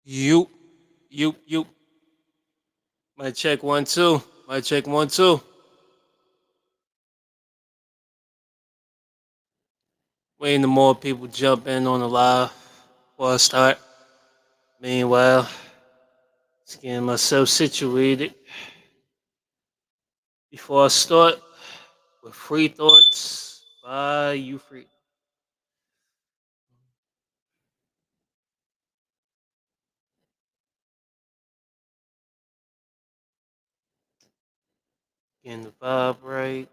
You, you. Might check 1 2. Might check 1 2. Waiting to more people jump in on the live before I start. Meanwhile, just getting myself situated before I start with free thoughts by U.Freedom. Getting the vibe right.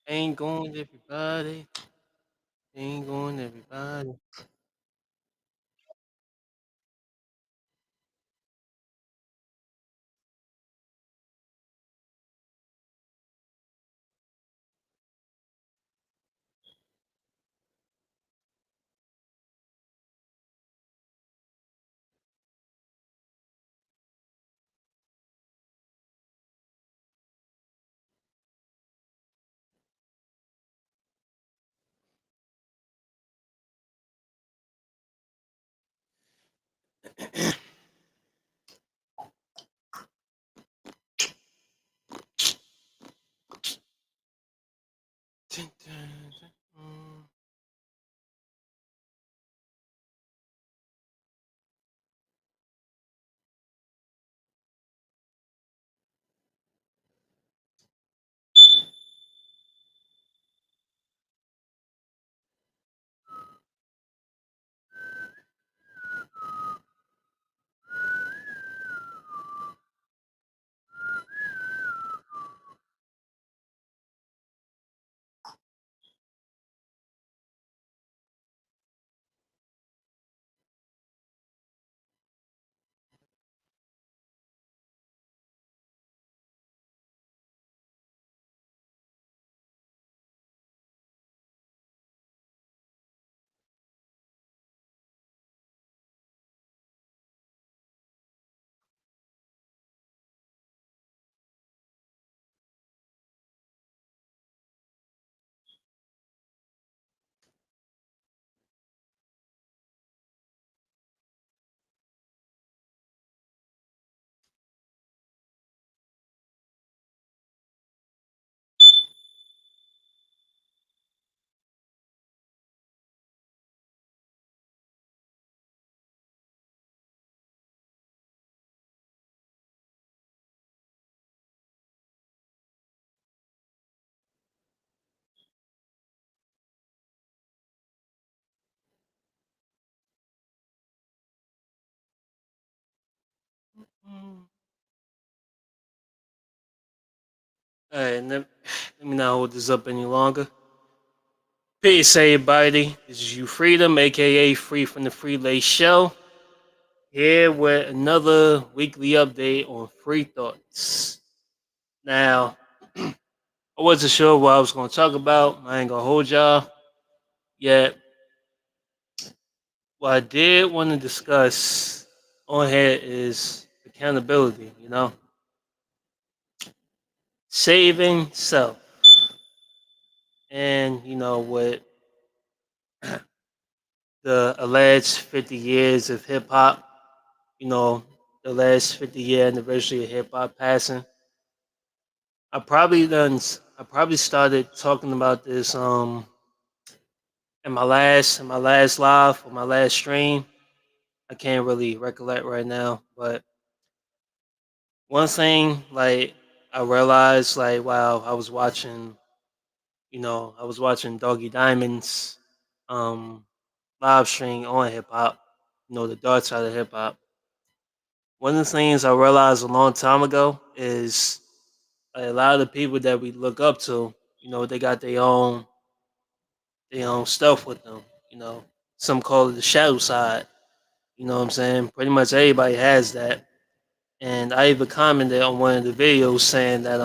Ain't going everybody. Ain't going everybody. All right, let me not hold this up any longer. Peace, everybody. This is U.Freedom, aka Free from the Free Show. Here with another weekly update on free thoughts. Now, I wasn't sure what I was going to talk about. I ain't going to hold y'all yet. What I did want to discuss on here is accountability, saving self. And, with the alleged 50 years of hip hop, you know, the last 50-year anniversary of hip hop passing. I probably started talking about this in my last live or my last stream. I can't really recollect right now, but one thing like I realized like while I was watching, I was watching Doggy Diamond's um live stream on hip hop, the dark side of hip hop. One of the things I realized a long time ago is like, a lot of the people that we look up to, they got their own stuff with them. You know, some call it the shadow side. You know what I'm saying? Pretty much everybody has that. And I even commented on one of the videos saying that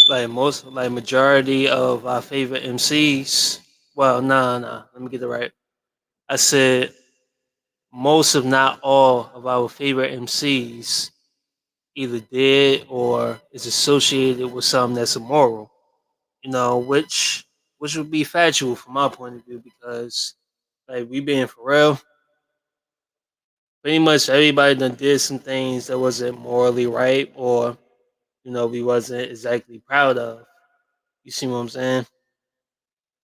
like majority of our favorite MCs. Well, nah. Let me get it right. I said most, if not all, of our favorite MCs either did or is associated with something that's immoral. Which would be factual from my point of view because like we being for real, pretty much everybody done did some things that wasn't morally right or we wasn't exactly proud of. You see what I'm saying?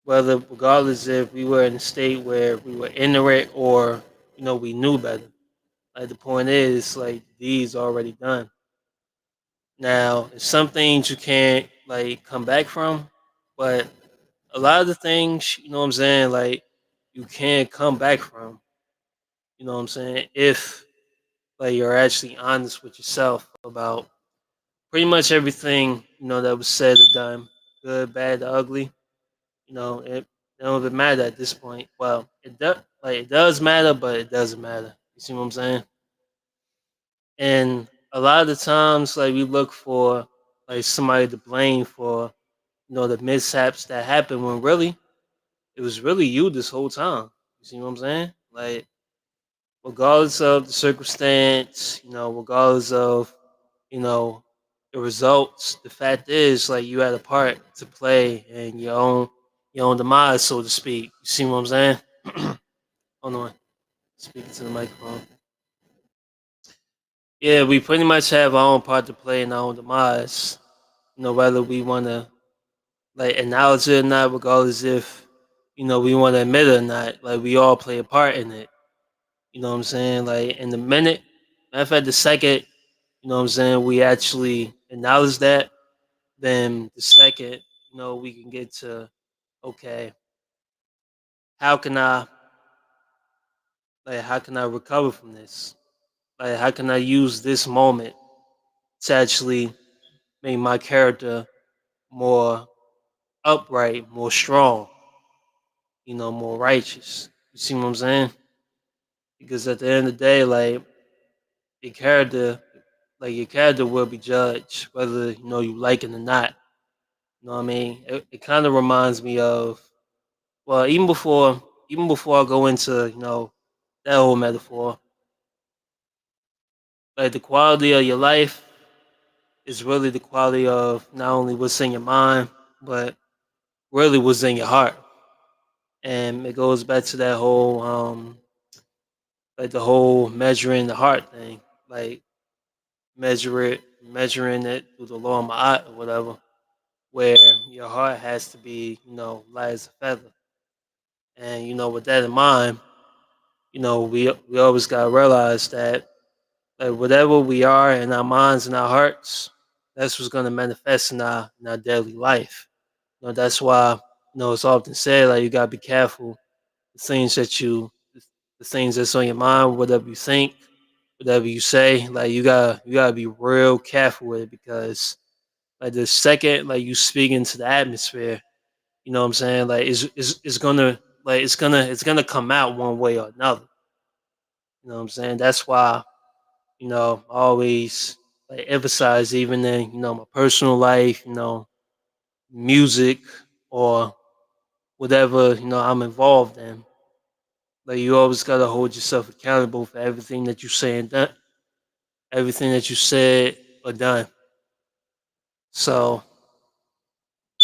Whether regardless if we were in a state where we were ignorant or we knew better. Like the point is like these already done. Now, some things you can't like come back from, but a lot of the things, you know what I'm saying, like you can't come back from. You know what I'm saying? If like you're actually honest with yourself about pretty much everything, that was said or done, good, bad, ugly, it don't even matter at this point. Well, it does matter, but it doesn't matter. You see what I'm saying? And a lot of the times like we look for like somebody to blame for, the mishaps that happened when really it was really you this whole time. You see what I'm saying? Like regardless of the circumstance, regardless of, you know, the results, the fact is like you had a part to play in your own demise, so to speak. You see what I'm saying? Hold on. Speaking to the microphone. Yeah, we pretty much have our own part to play in our own demise. Whether we wanna like acknowledge it or not, regardless if, we wanna admit it or not, like we all play a part in it. You know what I'm saying? Like in the minute, matter of fact, the second, we actually acknowledge that, then the second, we can get to, okay, how can I, how can I recover from this? Like, how can I use this moment to actually make my character more upright, more strong, more righteous? You see what I'm saying? Because at the end of the day, your character, your character will be judged whether you like it or not. You know what I mean? It kind of reminds me of, well, even before I go into that whole metaphor, like the quality of your life is really the quality of not only what's in your mind, but really what's in your heart. And it goes back to that whole like the whole measuring the heart thing, like measuring it through the law of my eye or whatever, where your heart has to be light as a feather. And with that in mind, we always gotta realize that like whatever we are in our minds and our hearts, that's what's gonna manifest in our daily life. That's why it's often said like you gotta be careful the things that the things that's on your mind, whatever you think, whatever you say, like you gotta be real careful with it because like the second like you speak into the atmosphere, You know what I'm saying? Like it's gonna it's gonna come out one way or another. You know what I'm saying? That's why, I always like emphasize even in, my personal life, music or whatever, I'm involved in. Like you always gotta hold yourself accountable for everything that you say and done, everything that you said or done. So,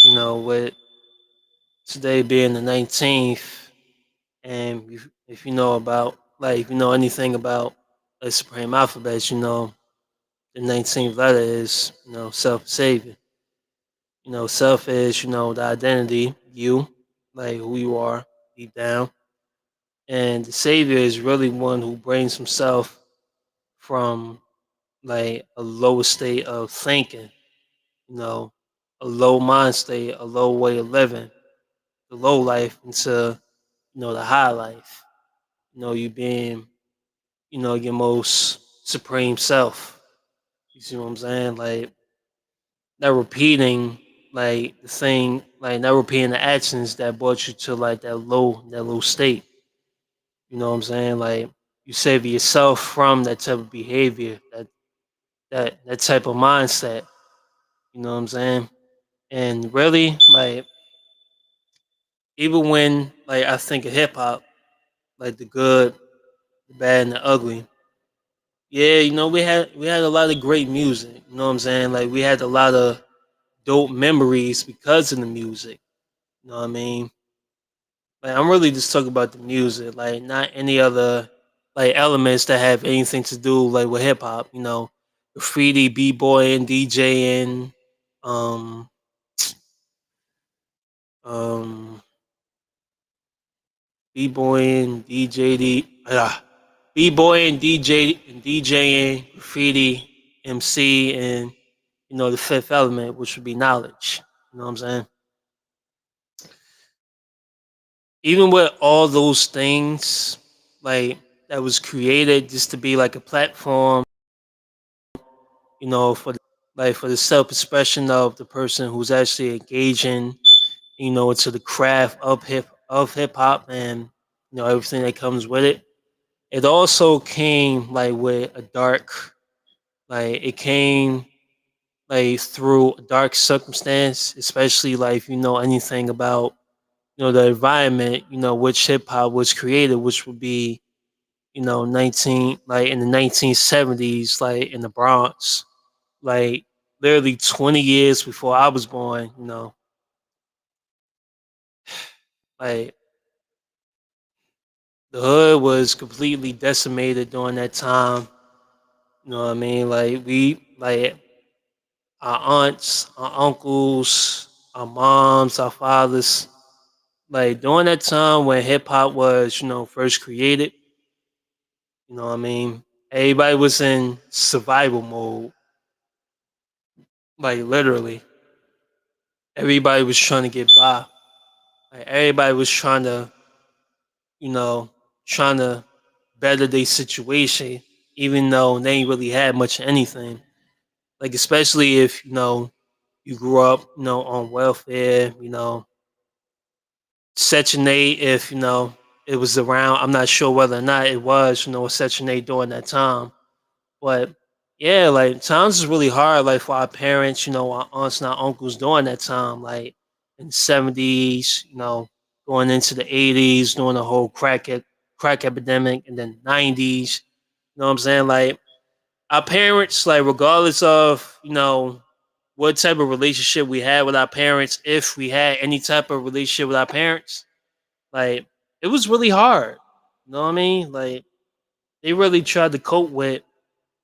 with today being the 19th, and if you know about, like, if you know anything about the Supreme Alphabet, the 19th letter is, self savior. Self is, the identity, you, like who you are deep down. And the savior is really one who brings himself from like a lower state of thinking, you know, a low mind state, a low way of living, the low life into, the high life. You being, your most supreme self. You see what I'm saying? Like not repeating like the thing, like not repeating the actions that brought you to like that low state. You know what I'm saying? Like you save yourself from that type of behavior, that type of mindset. You know what I'm saying? And really, like even when like I think of hip hop, like the good, the bad, and the ugly. Yeah, we had a lot of great music. You know what I'm saying? Like we had a lot of dope memories because of the music. You know what I mean? Like I'm really just talking about the music, like not any other like elements that have anything to do like with hip hop. Graffiti, b boy, and DJing, um, um, b boy and b boy and DJing, graffiti, MC, and the fifth element, which would be knowledge. You know what I'm saying? Even with all those things, like that was created just to be like a platform, for the self expression of the person who's actually engaging, into the craft of hip hop and everything that comes with it. It also came like with a dark, like it came like through a dark circumstance, especially like if you know anything about the environment, which hip hop was created, which would be 19 like in the 1970s, like in the Bronx, like literally 20 years before I was born. Like the hood was completely decimated during that time. You know what I mean? Like our aunts, our uncles, our moms, our fathers, like during that time when hip hop was, first created. You know what I mean? Everybody was in survival mode, like literally. Everybody was trying to get by. Like everybody was you know, trying to better their situation, even though they ain't really had much of anything. Like especially if you grew up, on welfare, Section 8. If it was around, I'm not sure whether or not it was, Section 8 during that time. But yeah, like times is really hard, like for our parents, our aunts and our uncles during that time, like in the '70s, going into the '80s, during the whole crack epidemic, and then '90s. You know what I'm saying? Like our parents, like regardless of what type of relationship we had with our parents, if we had any type of relationship with our parents, like it was really hard. You know what I mean? Like they really tried to cope with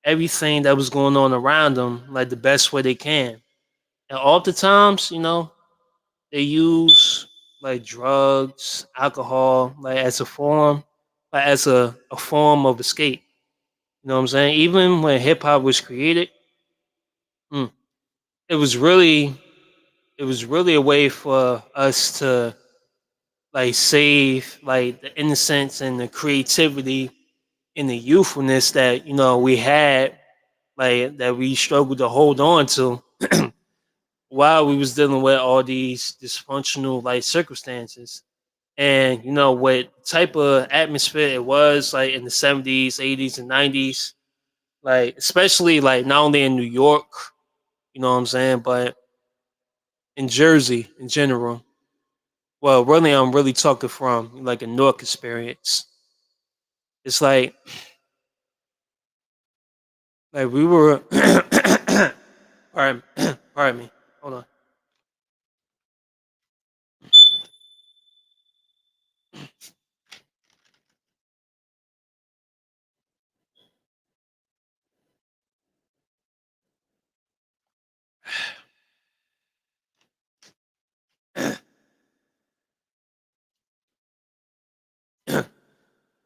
everything that was going on around them like the best way they can. And oftentimes, they use like drugs, alcohol, like as a form, like as a form of escape. You know what I'm saying? Even when hip hop was created, mm, it was really it was really a way for us to like save like the innocence and the creativity and the youthfulness that we had, like that we struggled to hold on to while we was dealing with all these dysfunctional like circumstances, and what type of atmosphere it was like in the 70s, 80s, and 90s, like especially like not only in New York, you know what I'm saying, but in Jersey in general. Well, really, I'm really talking from like a Newark experience. It's like we were. pardon, pardon me. Hold on.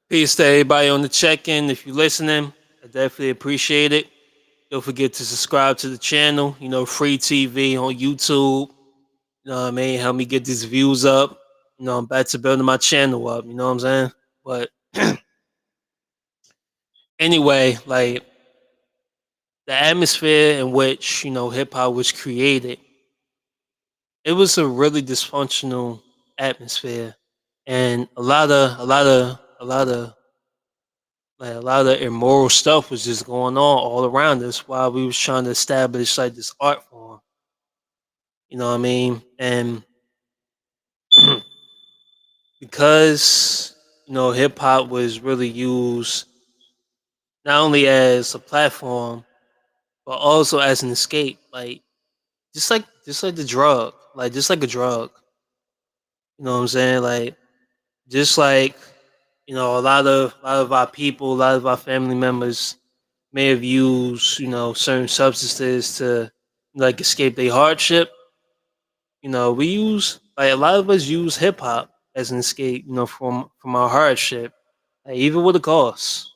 Peace to everybody on the check-in. If you're listening, I definitely appreciate it. Don't forget to subscribe to the channel. Free TV on YouTube. You know what I mean? Help me get these views up. I'm back to building my channel up. You know what I'm saying? But anyway, like the atmosphere in which hip hop was created, it was a really dysfunctional atmosphere, and a lot of immoral stuff was just going on all around us while we was trying to establish like this art form. You know what I mean? And because hip hop was really used not only as a platform but also as an escape, like just like the drug, like just like a drug. You know what I'm saying? Like just like a lot of our people, a lot of our family members may have used certain substances to like escape their hardship. We use like a lot of us use hip hop as an escape, from our hardship, like, even with the cost.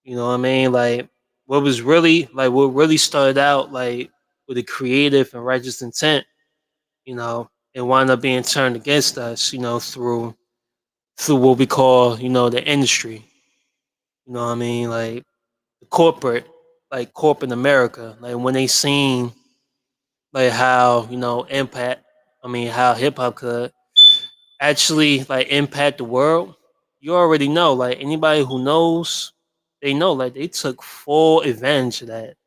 You know what I mean? Like what really started out like with a creative and righteous intent, it wound up being turned against us, through what we call, the industry. You know what I mean? Like corporate, like corporate America. Like when they seen like how, how hip hop could actually like impact the world. You already know, like anybody who knows, they know like they took full advantage of that.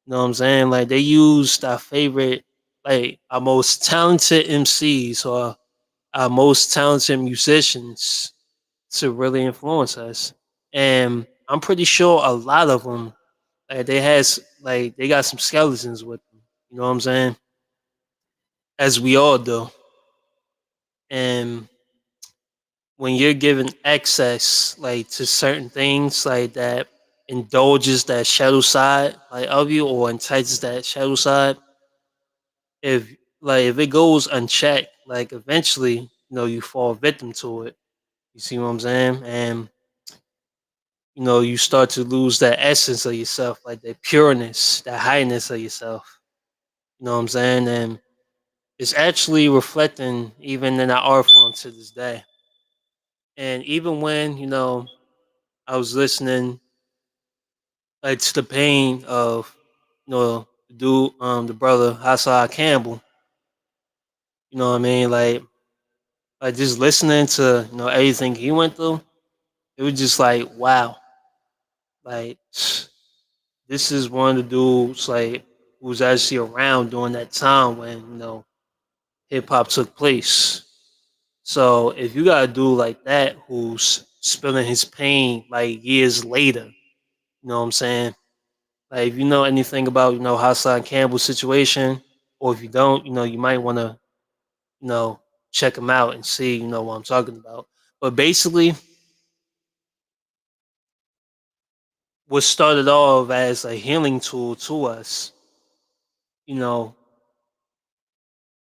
You know what I'm saying? Like they used our favorite, like our most talented MCs or our most talented musicians to really influence us. And I'm pretty sure a lot of them, like they got some skeletons with them. You know what I'm saying? As we all do. And when you're given access like to certain things like that indulges that shadow side like of you or entices that shadow side, if if it goes unchecked, like eventually, you fall victim to it. You see what I'm saying? And you start to lose that essence of yourself, like that pureness, that highness of yourself. You know what I'm saying? And it's actually reflecting even in our art form to this day. And even when, I was listening like to the pain of, the brother Hassan Campbell, you know what I mean? Like just listening to, everything he went through, it was just like, wow. Like this is one of the dudes like who was actually around during that time when, hip hop took place. So if you got a dude like that who's spilling his pain like years later, you know what I'm saying? Like if you know anything about, Hassan Campbell's situation, or if you don't, you might want to, you know, check him out and see, what I'm talking about. But basically, what started off as a healing tool to us, you know,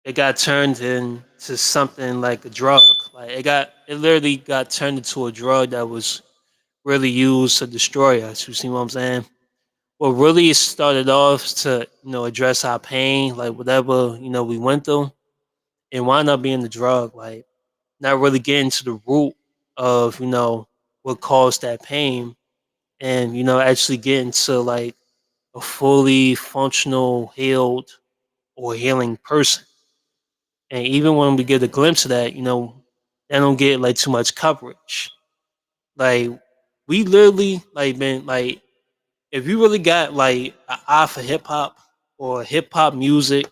it got turned into something like a drug. Like it literally got turned into a drug that was really used to destroy us. You see what I'm saying? What really started off to, address our pain, like whatever, we went through, and wound up being the drug, like not really getting to the root of, what caused that pain, and, actually getting to like a fully functional, healed, or healing person. And even when we get a glimpse of that, they don't get like too much coverage. Like we literally like been like if you really got like an eye for hip hop or hip hop music,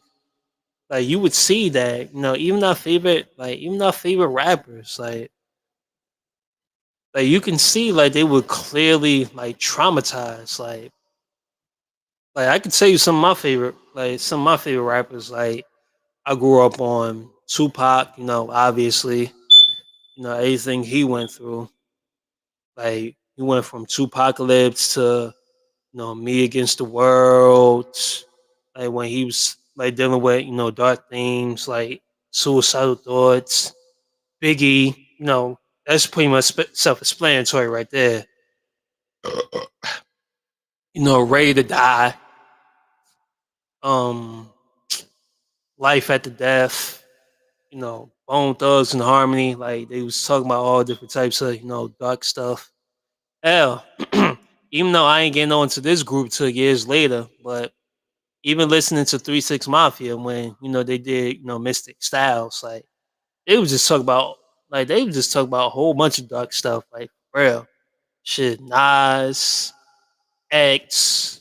like you would see that even our favorite rappers, like you can see like they were clearly like traumatized. Like I could tell you some of my favorite rappers. Like I grew up on Tupac, obviously, everything he went through. Like he went from Tupacalypse to Me Against the World. Like when he was like dealing with dark themes like suicidal thoughts, Biggie. That's pretty much self-explanatory right there. Ready to die. Um, Life after death. Bone Thugs and Harmony. Like they was talking about all different types of dark stuff. Hell, even though I ain't getting on to this group till years later, but even listening to 3 6 Mafia when they did Mystic Styles, like they was just talking about a whole bunch of dark stuff, like real shit. Nas, X,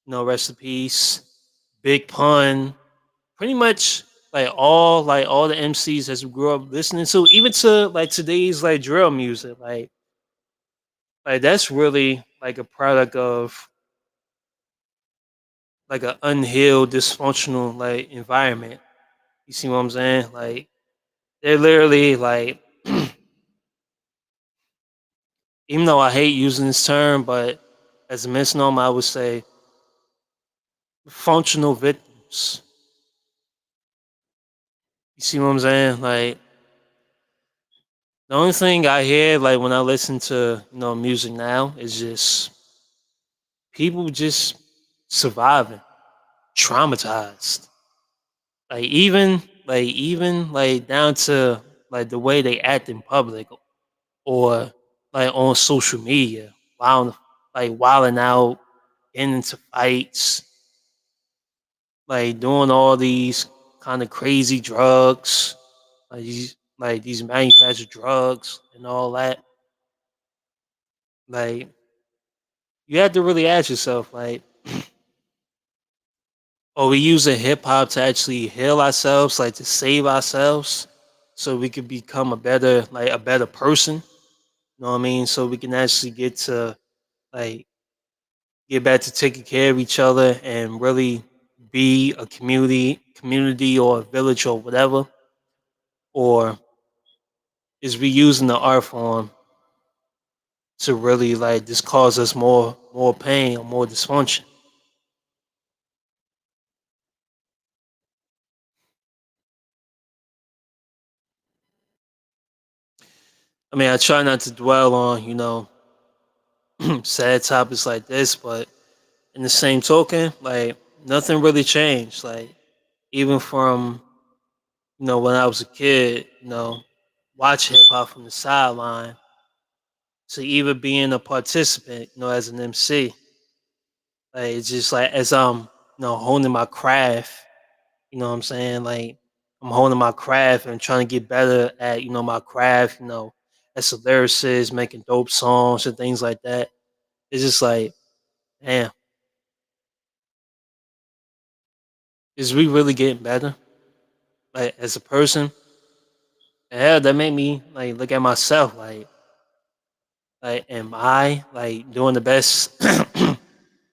rest in peace, Big Pun, pretty much like all the MCs as we grew up listening to, even to like today's like drill music, like that's really like a product of like an unhealed, dysfunctional like environment. You see what I'm saying? Like they're literally like, even though I hate using this term, but as a misnomer, I would say functional victims. You see what I'm saying? Like the only thing I hear like when I listen to music now is just people just surviving, traumatized. Like even down to like the way they act in public or like on social media, wilding out, getting into fights, like doing all these kind of crazy drugs, like these manufactured drugs and all that. Like you have to really ask yourself, like, are we using hip hop to actually heal ourselves, like to save ourselves, so we could become a better person? You know what I mean? So we can actually like get back to taking care of each other and really be a community or a village or whatever, or is we using the art form to really like just cause us more pain or more dysfunction? I mean, I try not to dwell on sad topics like this, but in the same token, like nothing really changed. Like even from when I was a kid, watch hip hop from the sideline to even being a participant, as an MC. Like it's just like as I'm honing my craft, you know what I'm saying? Like I'm honing my craft and trying to get better at my craft, as a lyricist, making dope songs and things like that. It's just like, damn, is we really getting better? Like as a person? And hell, that made me like look at myself like am I like doing the best?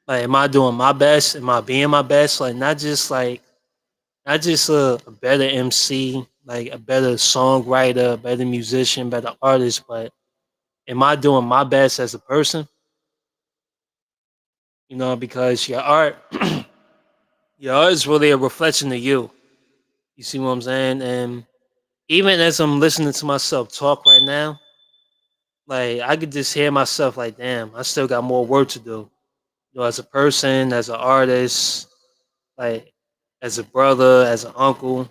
Like am I doing my best? Am I being my best? Like not just a better MC, like a better songwriter, a better musician, better artist, but am I doing my best as a person? Because your art is really a reflection of you. You see what I'm saying? And even as I'm listening to myself talk right now, like I could just hear myself like, damn, I still got more work to do. As a person, as an artist, like as a brother, as an uncle,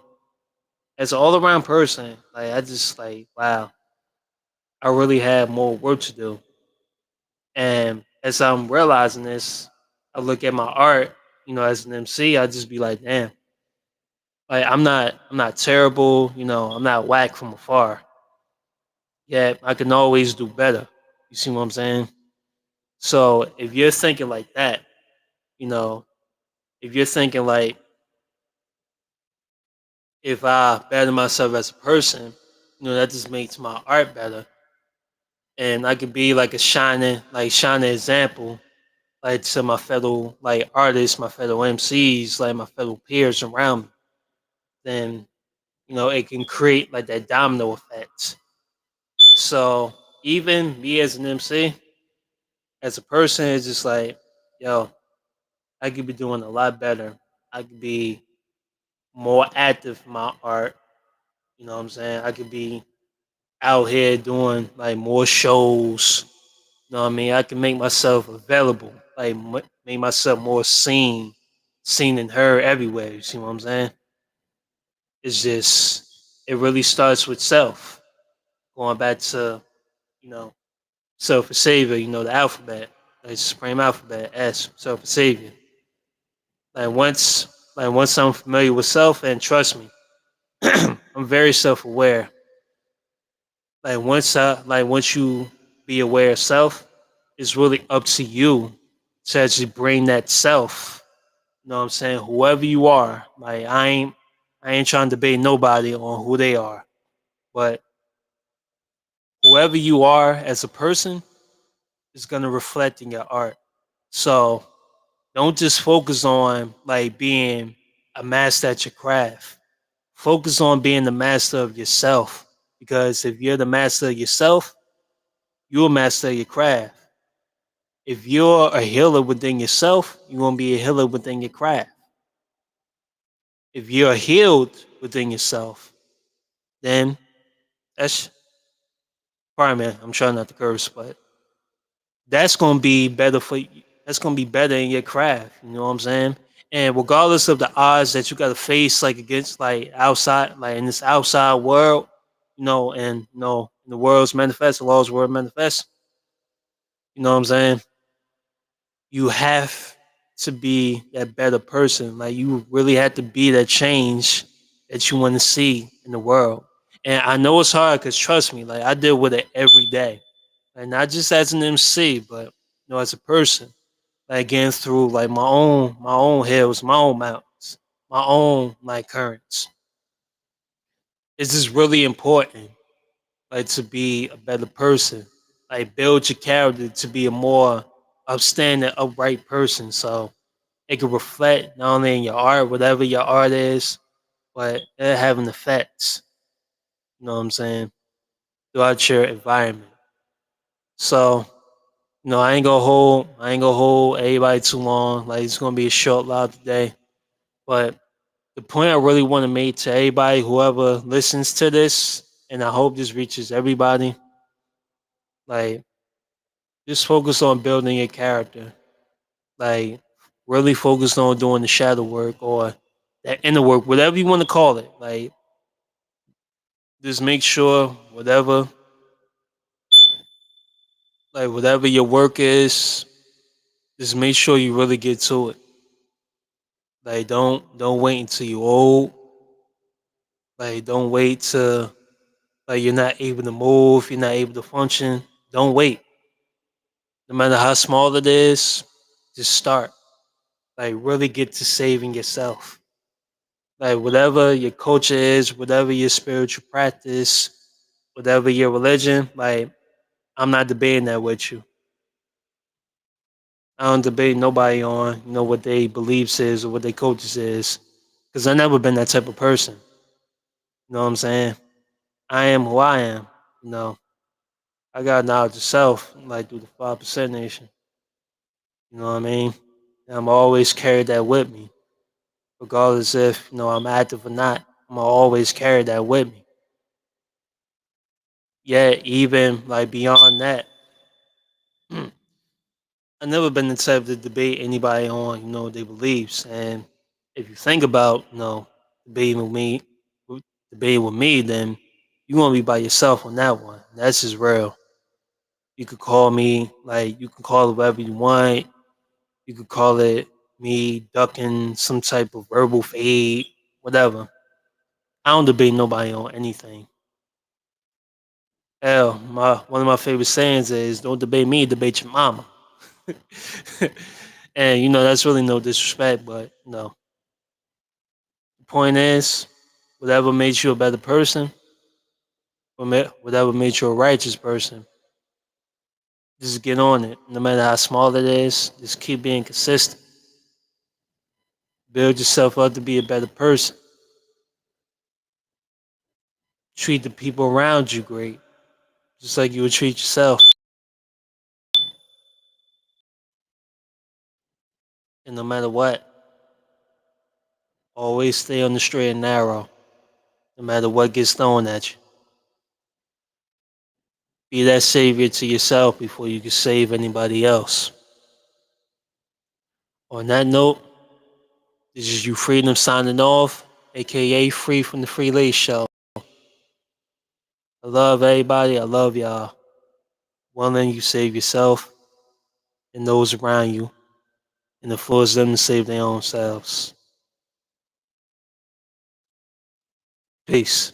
as an all around person. Like I just like, wow, I really have more work to do. And as I'm realizing this, I look at my art, as an MC, I just be like, damn. Like I'm not terrible, I'm not whack from afar. Yet I can always do better. You see what I'm saying? So if you're thinking like that, you know, if you're thinking like if I better myself as a person, that just makes my art better. And I could be like a shining example, like to my fellow like artists, my fellow MCs, like my fellow peers around me. Then, it can create like that domino effect. So even me as an MC, as a person, it's just like, yo, I could be doing a lot better. I could be more active in my art. You know what I'm saying? I could be out here doing like more shows. You know what I mean? I can make myself available, like make myself more seen and heard everywhere. You see what I'm saying? It's just it really starts with self. Going back to you know self and savior. The alphabet, like supreme alphabet, S, self and savior. Like once I'm familiar with self, and trust me, I'm very self aware. Once you be aware of self, it's really up to you to actually bring that self. You know what I'm saying? Whoever you are, like I ain't trying to debate nobody on who they are, but whoever you are as a person is gonna reflect in your art. So don't just focus on like being a master at your craft. Focus on being the master of yourself. Because if you're the master of yourself, you'll master your craft. If you're a healer within yourself, you're gonna be a healer within your craft. If you're healed within yourself, then that's pardon me, I'm trying not to curse, but that's gonna be better for you. That's gonna be better in your craft. You know what I'm saying? And regardless of the odds that you gotta face like against like outside, like in this outside world, and in the world's manifest, the law's world manifest, you know what I'm saying? You have to be that better person. Like you really have to be that change that you want to see in the world. And I know it's hard because trust me, like I deal with it every day, and not just as an MC, but as a person, like getting through like my own hills, my own mountains, my own like currents. It's just really important, like to be a better person, like build your character to be a more upstanding, upright person. So it can reflect not only in your art, whatever your art is, but it having effects. You know what I'm saying? Throughout your environment. So, I ain't gonna hold everybody too long. Like it's gonna be a short live today. But the point I really want to make to everybody, whoever listens to this, and I hope this reaches everybody, like just focus on building your character. Like really focus on doing the shadow work or that inner work, whatever you want to call it. Like just make sure whatever your work is, just make sure you really get to it. Like don't wait until you old. Like don't wait till like you're not able to move, you're not able to function. Don't wait. No matter how small it is, just start. Like really get to saving yourself. Like whatever your culture is, whatever your spiritual practice, whatever your religion, like I'm not debating that with you. I don't debate nobody on what they beliefs is or what their culture is, because I never been that type of person. You know what I'm saying? I am who I am. You know, I got knowledge of self, like through the 5% nation. You know what I mean? And I'm always carry that with me, regardless if I'm active or not. I'm gonna always carry that with me. Yet even like beyond that, I've never been the type to debate anybody on their beliefs. And if you think about debating with me, debating with me, then you want to be by yourself on that one. That's just real. You could call me like you can call it whatever you want. You could call it me ducking some type of verbal fade, whatever. I don't debate nobody on anything. Hell, one of my favorite sayings is "Don't debate me, debate your mama." And that's really no disrespect, but no. The point is, whatever makes you a better person, whatever makes you a righteous person, just get on it. No matter how small it is, just keep being consistent. Build yourself up to be a better person. Treat the people around you great, just like you would treat yourself. And no matter what, always stay on the straight and narrow, no matter what gets thrown at you. Be that savior to yourself before you can save anybody else. On that note, this is U.Freedom signing off, aka Free from the Free Lace Show. I love everybody. I love y'all. One, letting you save yourself and those around you, and the floor is them to save their own selves. Peace.